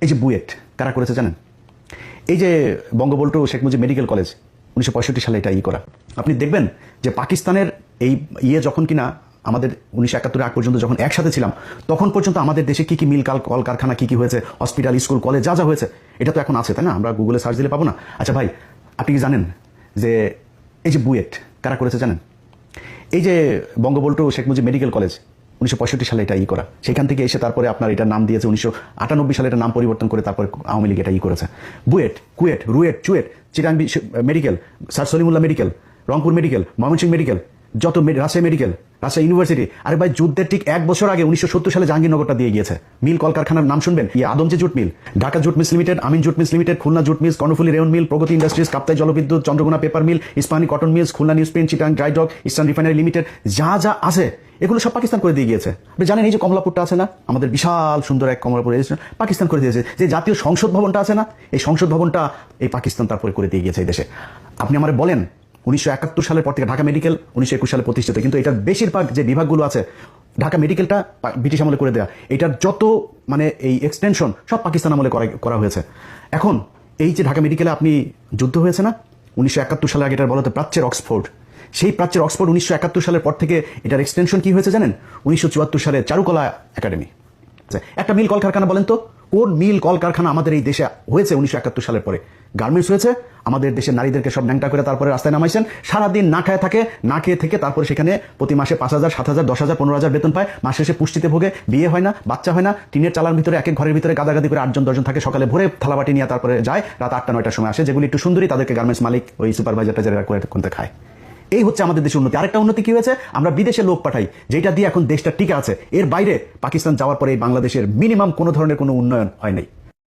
এই যে বুয়েট কারা করেছে জানেন? এই যে বঙ্গবন্ধু শেখ মুজিব মেডিকেল কলেজ 1965 সালে এটা করা। আপনি দেখবেন যে পাকিস্তানের এই যখন কিনা আমাদের 1971 আগ পর্যন্ত যখন একসাথে ছিলাম তখন পর্যন্ত আমাদের দেশে কি কি মিল কলকারখানা কি হয়েছে, হসপিটাল, স্কুল, কলেজ যা যা হয়েছে এটা তো এখন আছে, তাই না? আমরা গুগলে সার্চ দিলে পাবো না? আচ্ছা ভাই, আপনি কি জানেন যে এই যে বুয়েট কারা করেছে জানেন? এই যে বঙ্গবন্ধু শেখ মুজিব মেডিকেল কলেজ 1965 সালে এটা করা। সেখান থেকে এসে তারপরে আপনার এটার নাম দিয়েছে 1998 সালে, এটা নাম পরিবর্তন করে তারপরে আওয়ামী লীগ এটা করেছে। BUET, KUET, RUET, CUET, Chittagong medical, sir Salimullah medical, Rangpur medical, Mymensingh medical, যত রাজশাহী মেডিকেল, রাজশাহী ইউনিভার্সিটি। আরে ভাই, যুদ্ধের ঠিক 1 বছর আগে 1970 সালে জাহাঙ্গীরনগরটা দিয়ে গিয়েছে। মিল কলকারখানার নাম শুনবেন? Adamjee jute mill, Dhaka jute mills limited, Amin jute mills limited, Khulna jute mills, Karnaphuli rayon mill, Pragati industries, Kaptai জলবিদ্যুৎ, Chandrakona paper mill, Ispahani cotton mills, Khulna news print, Chittagong dry dock, eastern refinery limited, যা যা আছে এগুলো সব পাকিস্তান করে দিয়ে গিয়েছে। আপনি জানেন এই যে কমলাপুরটা আছে না, আমাদের বিশাল সুন্দর এক কমলাপুর, পাকিস্তান করে দিয়েছে। যে জাতীয় সংসদ ভবনটা আছে না, এই সংসদ ভবনটা এই পাকিস্তান তারপরে করে দিয়ে গিয়েছে এই দেশে। আপনি আমার বলেন 1971 সালের পর থেকে ঢাকা মেডিকেল 1921 সালে প্রতিষ্ঠিত, কিন্তু এটার বেশিরভাগ যে বিভাগগুলো আছে, ঢাকা মেডিকেলটা ব্রিটিশ আমলে করে দেওয়া, এটার যত মানে এই এক্সটেনশন সব পাকিস্তান আমলে করা হয়েছে। এখন এই যে ঢাকা মেডিকেলে আপনি যুদ্ধ হয়েছে না 1971 সালে, আগে এটার বলতে প্রাচ্যের অক্সফোর্ড, সেই প্রাচ্যের অক্সফোর্ড 1971 সালের পর থেকে এটার এক্সটেনশন কি হয়েছে জানেন? 1974 সালে চারুকলা একাডেমি। একটা মিল কলকারখানা বলেন তো, কোন মিল কলকারখানা আমাদের এই দেশে হয়েছে 1971 সালের পরে? গার্মেন্টস হয়েছে। আমাদের দেশের নারীদেরকে সব ন্যাংটা করে তারপরে রাস্তায় নামাইছেন, সারাদিন না খায় থাকে, না খেয়ে থেকে তারপরে সেখানে প্রতি মাসে 5,000, 7,000, 10,000, 15,000 বেতন পায়, মাস শেষে পুষ্টিতে ভোগে, বিয়ে হয় না, বাচ্চা হয় না, টিনের চালার ভিতরে এক এক ঘরের ভিতরে গাদাগাদি করে 8জন 10জন থাকে, সকালে ভোরে থালাবাটি নিয়ে তারপরে যায়, রাত 8টা 9টার সময় আসে, যেগুলি একটু সুন্দরী তাদেরকে গার্মেন্টস মালিক ওই সুপারভাইজারটা যারা করতে খায়। এই হচ্ছে আমাদের দেশের উন্নতি। আরেকটা উন্নতি কি হয়েছে? আমরা বিদেশে লোক পাঠাই, যেটা দিয়ে এখন দেশটা টিকে আছে। এর বাইরে পাকিস্তান যাওয়ার পরে বাংলাদেশের মিনিমাম কোনো ধরনের কোনো উন্নয়ন হয় নাই।